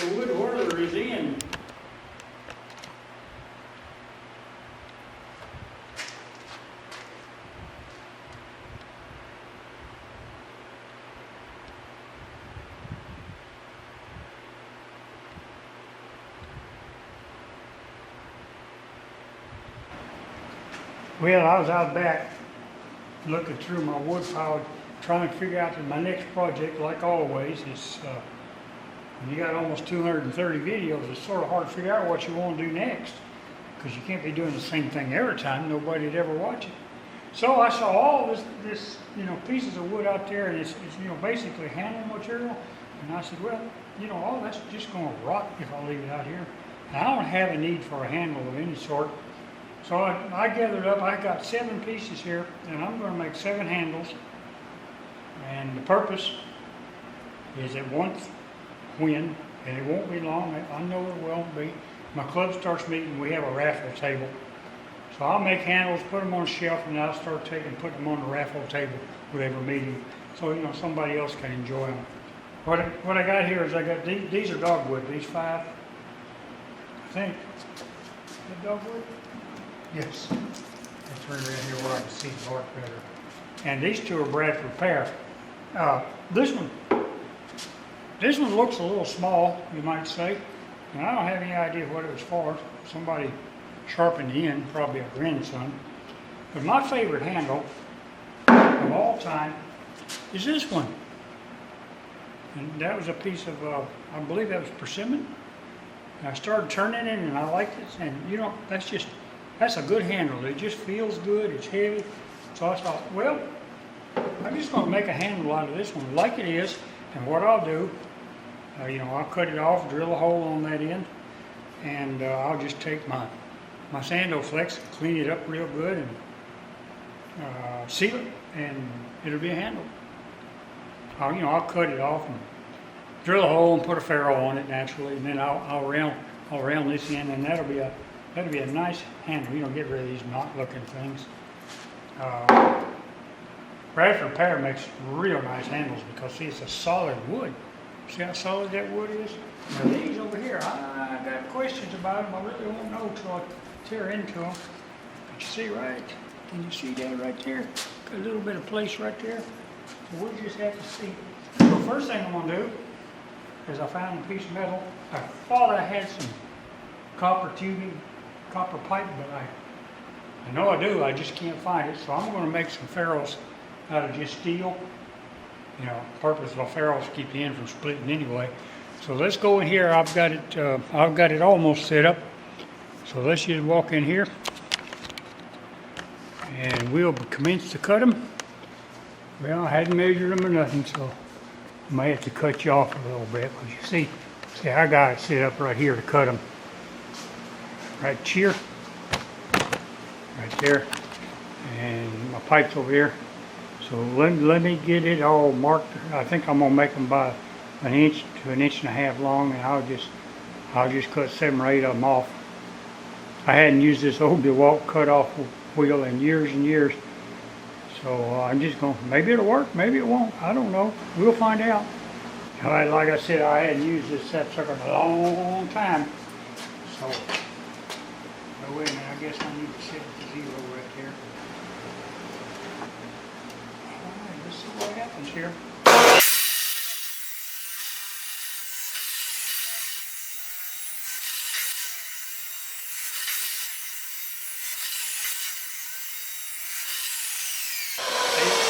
the wood whirler is in. Well, I was out back looking through my wood pile, trying to figure out that my next project, like always, is when you got almost 230 videos, it's sort of hard to figure out what you want to do next, because you can't be doing the same thing every time. Nobody'd ever watch it. So I saw all this pieces of wood out there, and it's basically handle material. And I said, well, all that's just going to rot if I leave it out here. And I don't have a need for a handle of any sort. So I gathered up, I got 7 pieces here, and I'm going to make 7 handles. And the purpose is that once, when, and it won't be long, I know it won't be, my club starts meeting, we have a raffle table. So I'll make handles, put them on a shelf, and I'll start putting them on the raffle table with every meeting, so somebody else can enjoy them. What I got here is I got these are dogwood, these 5, I think. Is that dogwood? Yes. I'll turn around here where I can see the bark better. And these 2 are Bradford pear. This one looks a little small, you might say, and I don't have any idea what it was for. Somebody sharpened the end, probably a grandson. But my favorite handle of all time is this one. And that was a piece of, I believe that was persimmon. And I started turning it and I liked it, and that's a good handle. It just feels good, it's heavy. So I thought, well, I'm just going to make a handle out of this one like it is, and what I'll do, I'll cut it off, drill a hole on that end, and I'll just take my sando flex, clean it up real good, and seal it, and it'll be a handle. I'll cut it off and drill a hole and put a ferrule on it naturally, and then I'll round this end, and that'll be a nice handle. You don't get rid of these knot-looking things. Bradford pear makes real nice handles because, see, it's a solid wood. See how solid that wood is? Now these over here, I got questions about them. I really won't know until I tear into them. But you see, right? Can you see that right there? Got a little bit of place right there. So we'll just have to see. So first thing I'm going to do is I found a piece of metal. I thought I had some copper tubing, copper pipe, but I know I do. I just can't find it. So I'm going to make some ferrules out of just steel. Purpose of the ferrules to keep the end from splitting anyway. So let's go in here. I've got it almost set up. So let's just walk in here, and we'll commence to cut them. Well, I hadn't measured them or nothing, so I may have to cut you off a little bit. But you see, I got it set up right here to cut them. Right here, right there, and my pipe's over there. So let me get it all marked. I think I'm gonna make them by 1 inch to 1.5 inches long, and I'll just cut 7 or 8 of them off. I hadn't used this old DeWalt cut-off wheel in years and years, so I'm just gonna. Maybe it'll work, maybe it won't. I don't know. We'll find out. Like I said, I hadn't used this sapsucker in a long time, so. Oh, wait a minute. I guess I need to set the 0 right there. Let's see what happens here.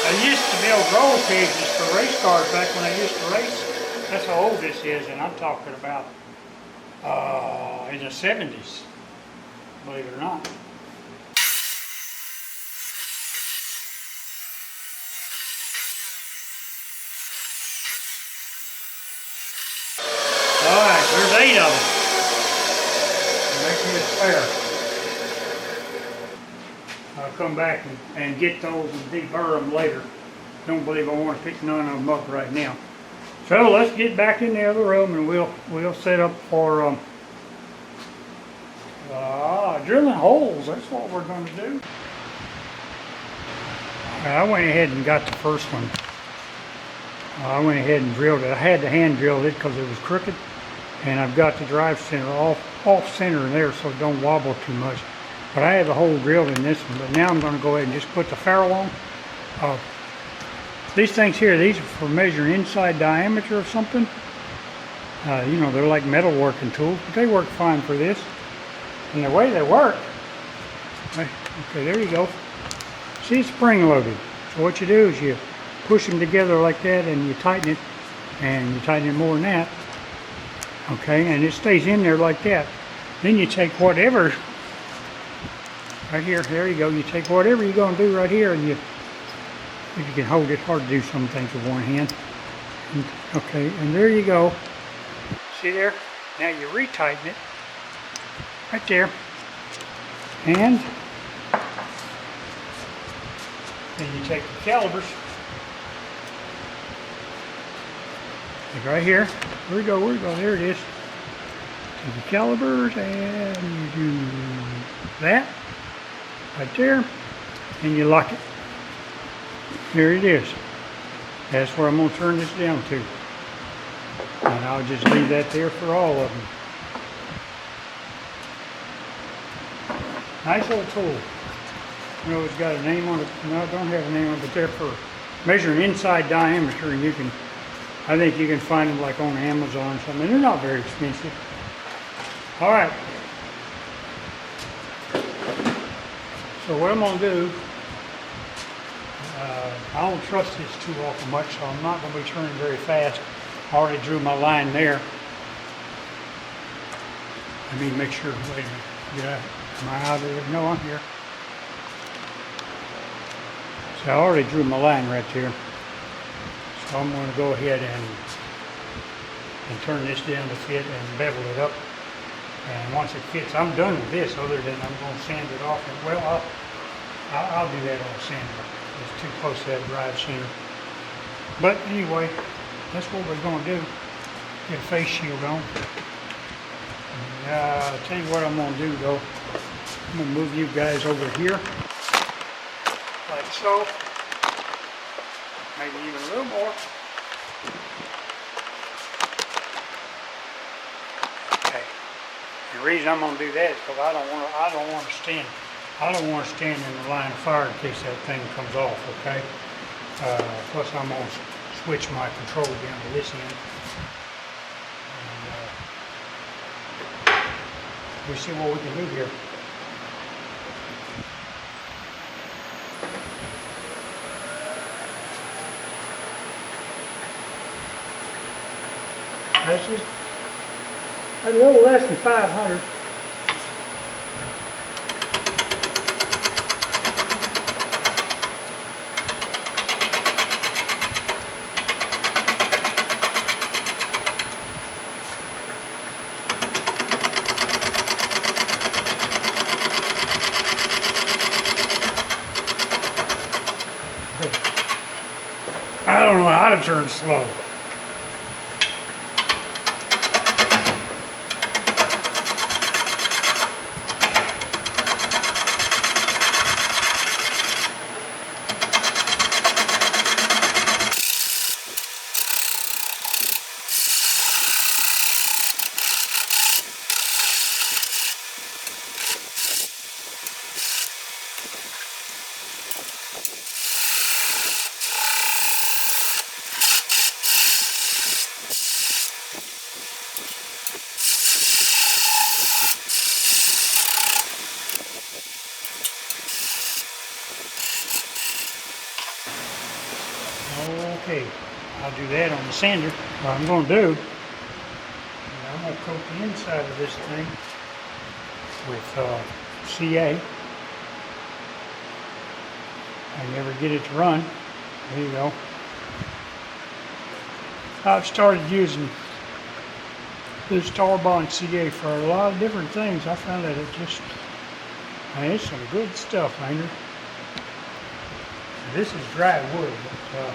I used to build roll cages for race cars back when I used to race. That's how old this is, and I'm talking about in the 70s, believe it or not. Alright, there's 8 of them. Make me a spare. I'll come back and get those and deburr them later. Don't believe I want to pick none of them up right now. So let's get back in the other room, and we'll set up for drilling holes. That's what we're going to do. I went ahead and got the first one. I went ahead and drilled it. I had to hand drill it because it was crooked, And I've got the drive center off center there so it don't wobble too much. But I have a hole drilled in this one. But now I'm going to go ahead and just put the ferrule on. These things here, these are for measuring inside diameter of something. You know, they're like metal working tools, but they work fine for this. And the way they work, okay, there you go. See, it's spring loaded. So what you do is you push them together like that and you tighten it, and you tighten it more than that. Okay, and it stays in there like that. Then you take whatever, right here, there you go. You take whatever you're going to do right here, and you, if you can hold it, hard to do some things with one hand. And, okay, and there you go. See there? Now you retighten it, right there. And then you take the calipers, like right here. Where we go, there it is. Take the calipers and you do that, right there, and you lock it. There it is. That's where I'm going to turn this down to. And I'll just leave that there for all of them. Nice little tool. You know, it's got a name on it. No, I don't have a name on it, but they're for measuring inside diameter, and you can, I think you can find them like on Amazon or something. They're not very expensive. All right. So what I'm going to do, I don't trust this too awful much, so I'm not going to be turning very fast. I already drew my line there. Let me make sure, wait a minute, yeah, am I out of there? No, I'm here. So I already drew my line right there. So I'm going to go ahead and turn this down to fit and bevel it up. And once it fits, I'm done with this, other than I'm going to sand it off. And, well, I'll do that on sander. It's too close to that drive center. But anyway, that's what we're going to do. Get a face shield on. And, I'll tell you what I'm going to do though. I'm going to move you guys over here. Like so. Maybe even a little more. Okay. The reason I'm going to do that is because I don't want to stand in the line of fire in case that thing comes off, okay? Plus I'm going to switch my control down to this end. And, we'll see what we can do here. That's just a little less than 500. I don't know how to turn slow. Okay, I'll do that on the sander. What I'm going to do, I'm going to coat the inside of this thing with CA. I never get it to run. There you go. I've started using this Starbond CA for a lot of different things. I found that it just, man, it's some good stuff, ain't it? This is dry wood, but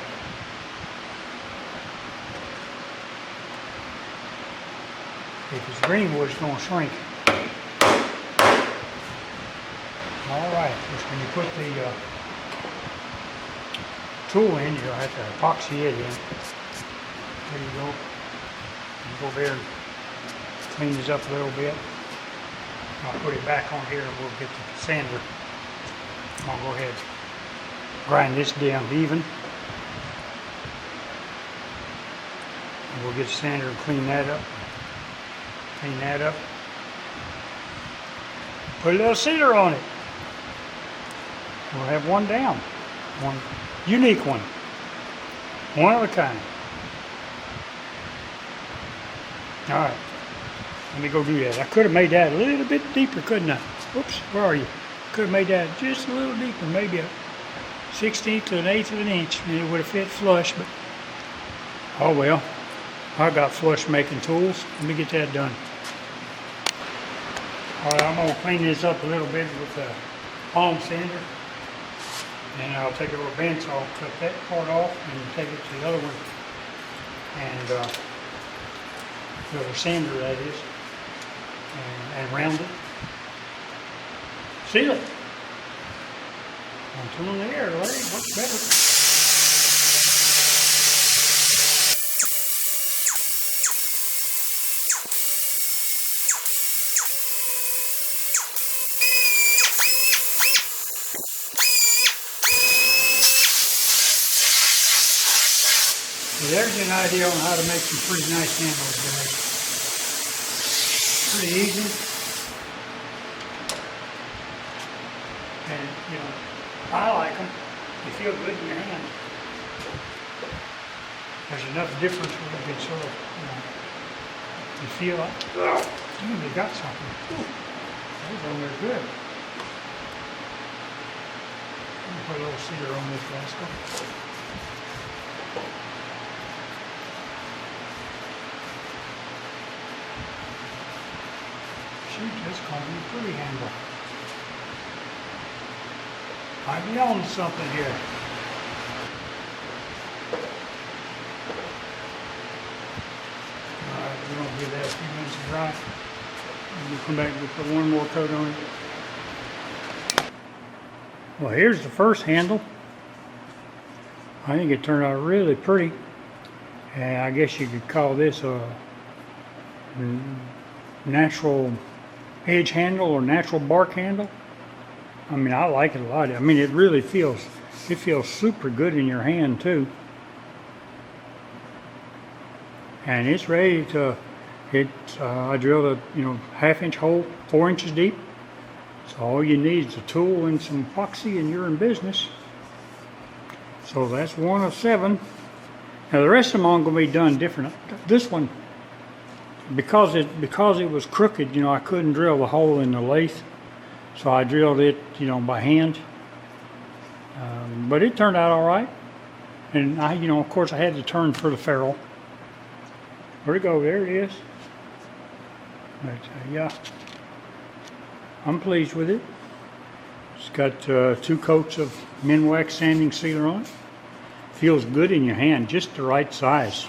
if it's green wood, it's going to shrink. All right, just when you put the tool in, you'll have to epoxy it in. There you go. You go there and clean this up a little bit. I'll put it back on here and we'll get the sander. I'll go ahead and grind this down even. And we'll get the sander and clean that up. Clean that up. Put a little sealer on it. We'll have one down. One unique one. One of a kind. Alright. Let me go do that. I could have made that a little bit deeper, couldn't I? Oops, where are you? Could have made that just a little deeper, maybe a 16th to an 1/8 of an inch, and it would have fit flush, but oh well. I got flush making tools. Let me get that done. Alright, I'm going to clean this up a little bit with a palm sander. And I'll take a little bandsaw, cut that part off, and take it to the other one. And the other sander, that is. And round it. Seal it. One tool in the air, Larry. Works better. So there's an idea on how to make some pretty nice handles, guys. Pretty easy. And, you know, I like them. They feel good in your hand. There's enough difference where you can sort of, you feel like, oh, they got something. Ooh, those on there good. Let me put a little cedar on this rascal. Just call me a pretty handle. Might be on something here. Alright, we're going to give that a few minutes to dry. And we'll come back and we'll put one more coat on it. Well, here's the first handle. I think it turned out really pretty. And I guess you could call this a natural edge handle or natural bark handle. I mean, I like it a lot. I mean, it really feels super good in your hand too. And it's ready to, I drilled a 1/2 inch hole, 4 inches deep. So all you need is a tool and some epoxy and you're in business. So that's 1 of 7. Now the rest of them are going to be done different. This one, because it was crooked, I couldn't drill the hole in the lathe, so I drilled it, by hand. But it turned out all right, and I, of course, I had to turn for the ferrule. Where'd it go? There it is. But yeah, I'm pleased with it. It's got 2 coats of Minwax sanding sealer on it. Feels good in your hand, just the right size.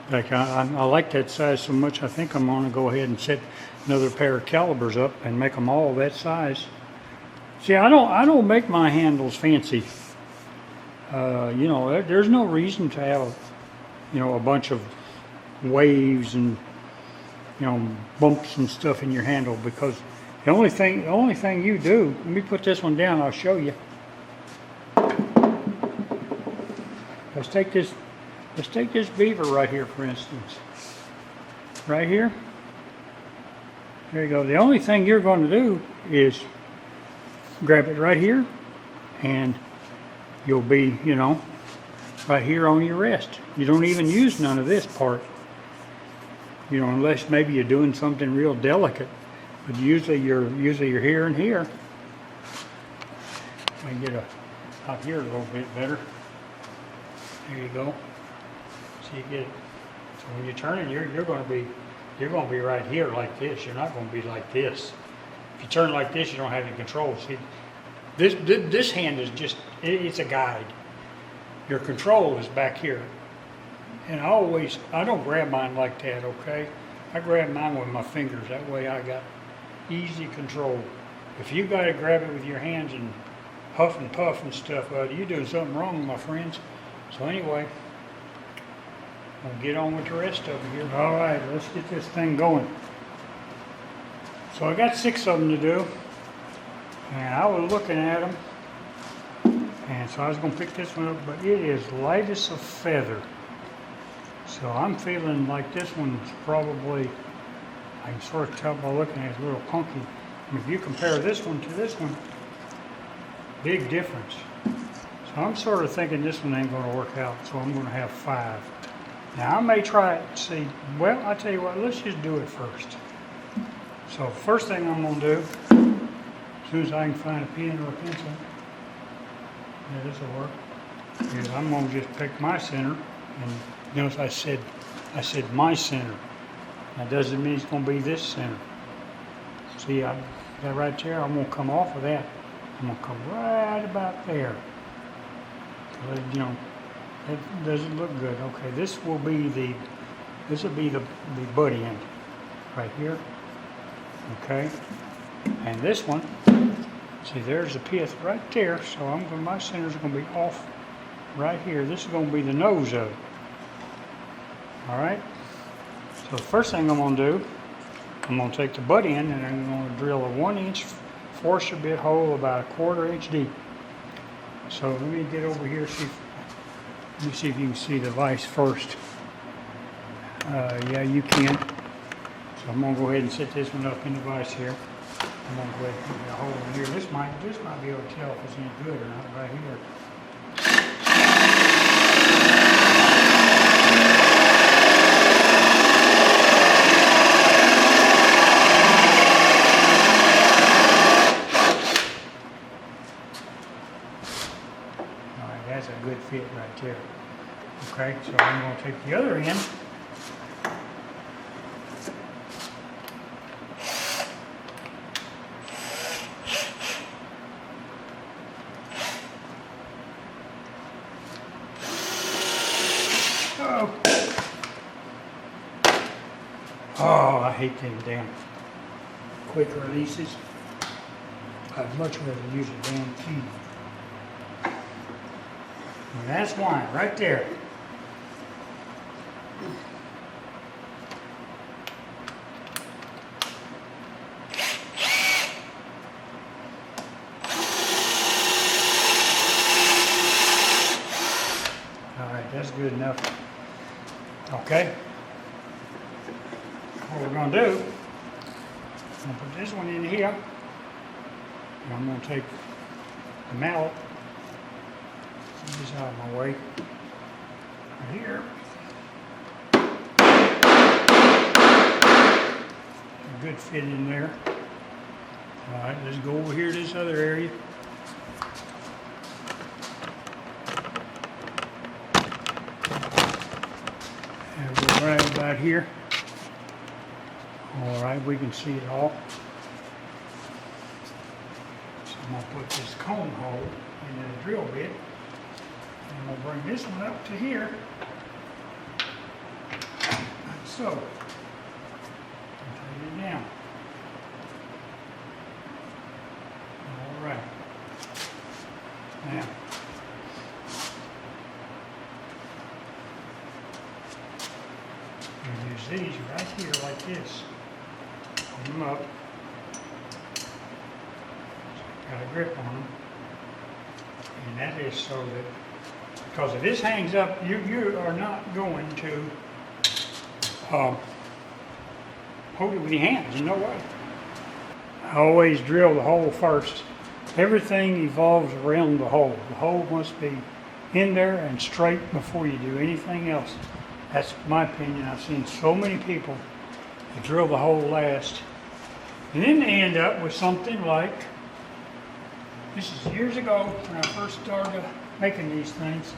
In fact, I like that size so much, I think I'm going to go ahead and set another pair of calibers up and make them all that size. See, I don't make my handles fancy. There's no reason to have, a bunch of waves and, bumps and stuff in your handle, because the only thing you do, let me put this one down, I'll show you. Let's take this beaver right here, for instance. Right here. There you go. The only thing you're going to do is grab it right here, and you'll be, right here on your wrist. You don't even use none of this part, unless maybe you're doing something real delicate. But usually you're here and here. Let me get out here a little bit better. There you go. So you get it. So when you turn it, you're going to be right here like this. You're not going to be like this. If you turn like this, you don't have any control. See, this hand is just, it's a guide. Your control is back here. And I don't grab mine like that, okay? I grab mine with my fingers. That way I got easy control. If you got to grab it with your hands and huff and puff and stuff, you're doing something wrong, my friends. So anyway, We'll get on with the rest of it here. All right, let's get this thing going. So I got 6 of them to do, and I was looking at them, and so I was going to pick this one up, but it is light as a feather. So I'm feeling like this one's probably, I can sort of tell by looking at it, it's a little punky. I mean, if you compare this one to this one, big difference. So I'm sort of thinking this one ain't going to work out, so I'm going to have 5. Now I may try it and see, well, I'll tell you what, let's just do it first. So first thing I'm going to do, as soon as I can find a pen or a pencil, yeah, this will work, is I'm going to just pick my center, and notice I said my center. That doesn't mean it's going to be this center. See, that right there, I'm going to come off of that. I'm going to come right about there. You know, that doesn't look good. Okay, this will be the butt end right here. Okay, and this one, see, there's the pith right there. So my center's going to be off right here. This is going to be the nose of it. All right. So the first thing I'm going to do, I'm going to take the butt end and I'm going to drill a 1-inch forcer bit hole about 1/4 inch deep. So let me get over here, let me see if you can see the vise first. Yeah, you can. So I'm going to go ahead and set this one up in the vise here. I'm going to go ahead and put a hole in here. This might be able to tell if it's any good or not right here. That's a good fit right there. Okay, so I'm going to take the other end. Oh, I hate them damn quick releases. I'd much rather use a damn key. And that's why, right there. All right, that's good enough. Okay. What we're going to do, I'm going to put this one in here. And I'm going to take the mallet. This out of my way. Right here. A good fit in there. All right, let's go over here to this other area. And we're right about here. All right, we can see it all. So I'm going to put this cone hole into the drill bit. And we'll bring this one up to here, like so, and take it down. All right. Now, we use these right here like this. Hold them up. Got a grip on them. And that is so that, because if this hangs up, you are not going to hold it with your hands, no way. I always drill the hole first. Everything evolves around the hole. The hole must be in there and straight before you do anything else. That's my opinion. I've seen so many people that drill the hole last, and then they end up with something like, this is years ago when I first started making these things.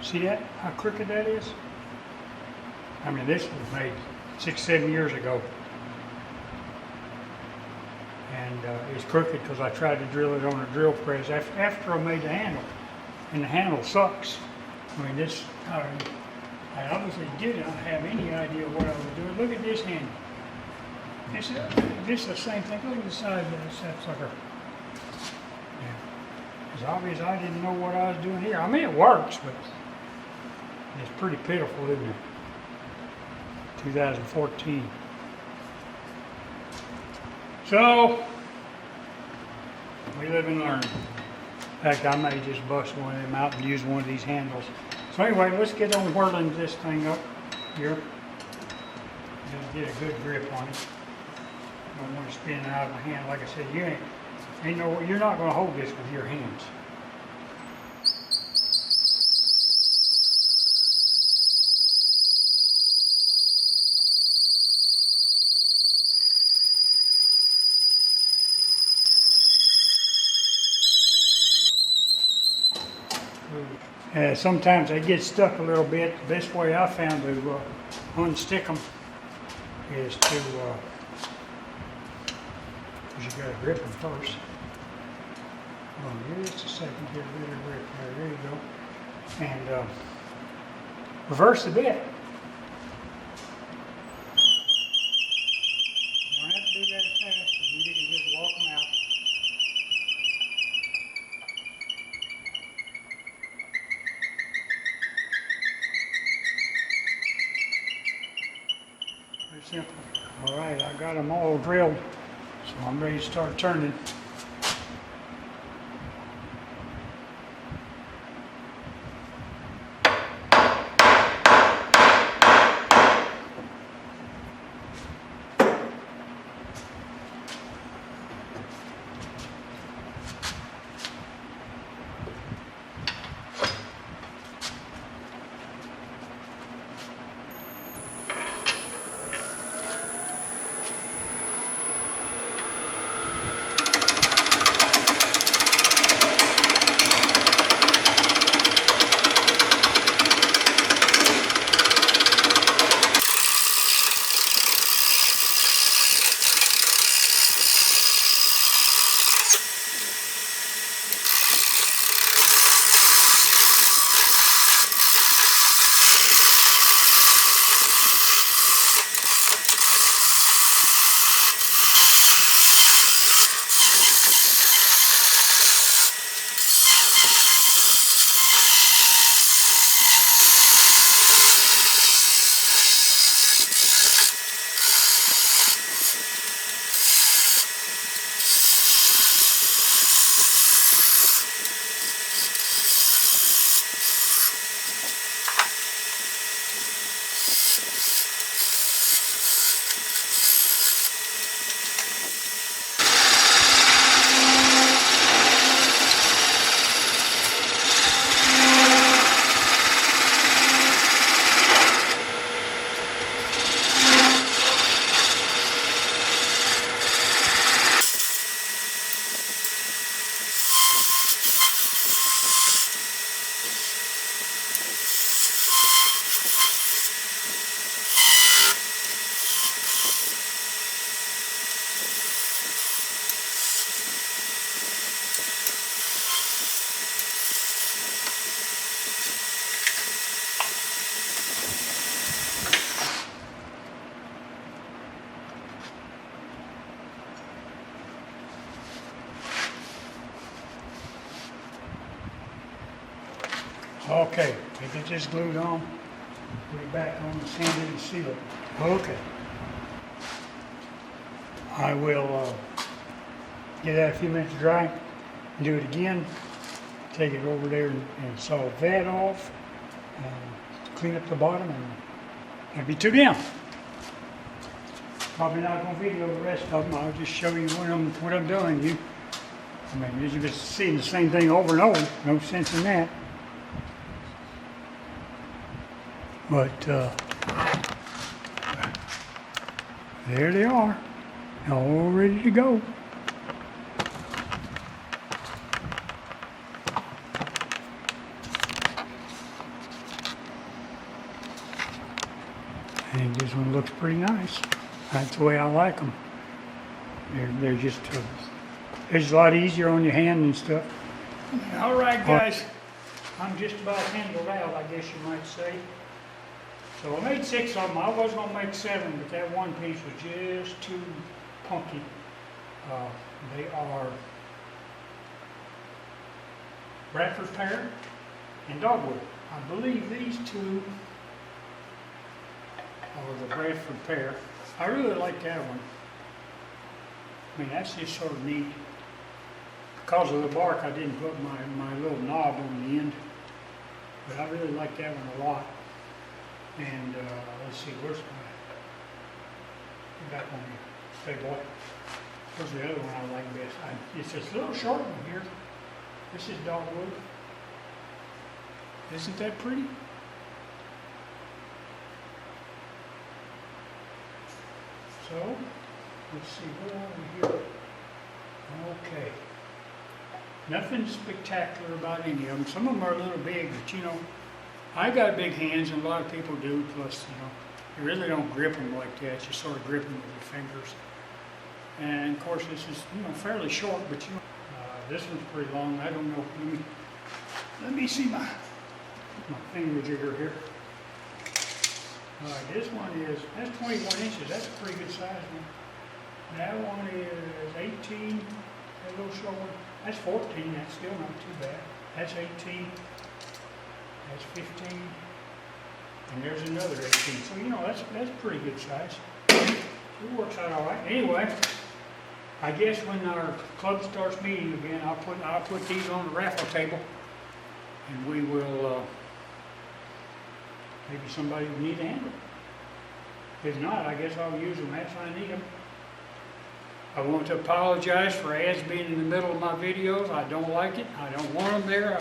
See that? How crooked that is? I mean, this was made 6-7 years ago. And it's crooked because I tried to drill it on a drill press after I made the handle. And the handle sucks. I mean, this, I obviously did not have any idea what I was doing. Look at this handle. This is the same thing. Look at the size of this sucker. Yeah. It's obvious I didn't know what I was doing here. I mean, it works, but It's pretty pitiful, isn't it? 2014. So, we live and learn. In fact, I may just bust one of them out and use one of these handles. So anyway, let's get on whirling this thing up here. Get a good grip on it. I don't want to spin it out of my hand. Like I said, you're not going to hold this with your hands. Sometimes they get stuck a little bit. The best way I found to unstick them is to, you got to grip them first. Just a second, get a better grip there. There you go. And reverse the bit. You don't have to do that fast. You can just walk them out. Simple. All right, I got them all drilled, so I'm ready to start turning. Okay, we get this glued on, put it back on the sanded and seal it. Okay. I will get that a few minutes to dry, do it again, take it over there and saw that off, and clean up the bottom, and that'll be two down. Probably not going to video the rest of them, I'll just show you what I'm doing. You're just seeing the same thing over and over, no sense in that. But there they are, all ready to go. And this one looks pretty nice. That's the way I like them. They're just it's a lot easier on your hand and stuff. All right, guys, I'm just about handled out, I guess you might say. So I made 6 of them. I was going to make 7, but that one piece was just too punky. They are Bradford pear and dogwood. I believe these two are the Bradford pear. I really like that one. I mean, that's just sort of neat. Because of the bark, I didn't put my little knob on the end. But I really like that one a lot. And let's see, where's my back on here? Say boy. Where's the other one I like best? It's this little short one here. This is dogwood. Isn't that pretty? So, let's see, where are we here? Okay. Nothing spectacular about any of them. Some of them are a little big, but you know, I got big hands and a lot of people do, plus, you know, you really don't grip them like that. You sort of grip them with your fingers. And of course, this is, you know, fairly short, but you know, this one's pretty long. I don't know. Let me see my finger jigger here. All right, this one that's 21 inches. That's a pretty good size one. That one is 18, that little short one. That's 14, that's still not too bad. That's 18, that's 15, and there's another 18. So, you know, that's pretty good size. It works out all right. Anyway, I guess when our club starts meeting again, I'll put these on the raffle table, and we will, maybe somebody will need a handle. If not, I guess I'll use them as I need them. I want to apologize for ads being in the middle of my videos. I don't like it. I don't want them there.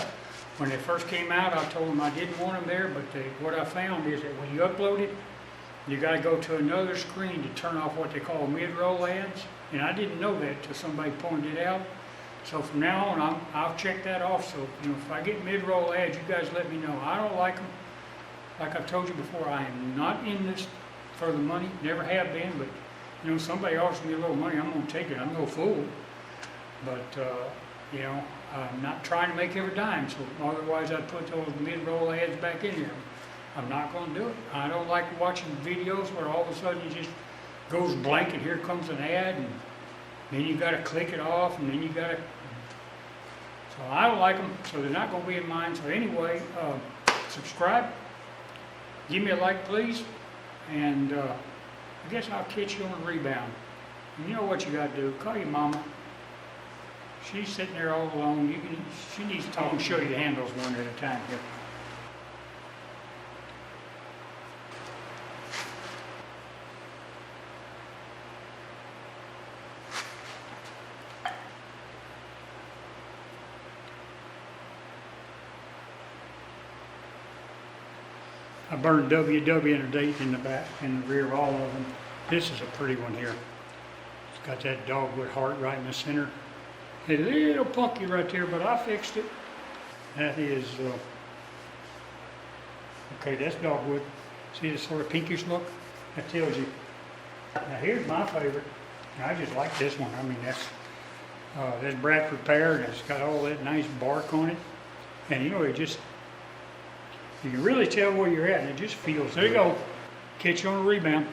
When they first came out, I told them I didn't want them there, but what I found is that when you upload it, you got to go to another screen to turn off what they call mid-roll ads. And I didn't know that until somebody pointed it out. So from now on, I'll check that off. So, you know, if I get mid-roll ads, you guys let me know. I don't like them. Like I've told you before, I am not in this for the money. Never have been, but you know, somebody offers me a little money, I'm going to take it. I'm no fool. But, you know, I'm not trying to make every dime, so otherwise I'd put those mid-roll ads back in here. I'm not going to do it. I don't like watching videos where all of a sudden it just goes blank and here comes an ad, and then you got to click it off, and then you got to... So I don't like them, so they're not going to be in mine. So anyway, subscribe. Give me a like, please. And... I guess I'll catch you on a rebound. And you know what you got to do? Call your mama. She's sitting there all alone. She needs to talk and show you the handles one at a time here. I burned WW and a date in the back, in the rear of all of them. This is a pretty one here. It's got that dogwood heart right in the center. It's a little punky right there, but I fixed it. That is, okay, that's dogwood. See the sort of pinkish look? That tells you. Now here's my favorite. I just like this one. I mean, that's Bradford pear, and it's got all that nice bark on it. And you know, it just, you can really tell where you're at, and it just feels. There you go. Catch you on a rebound.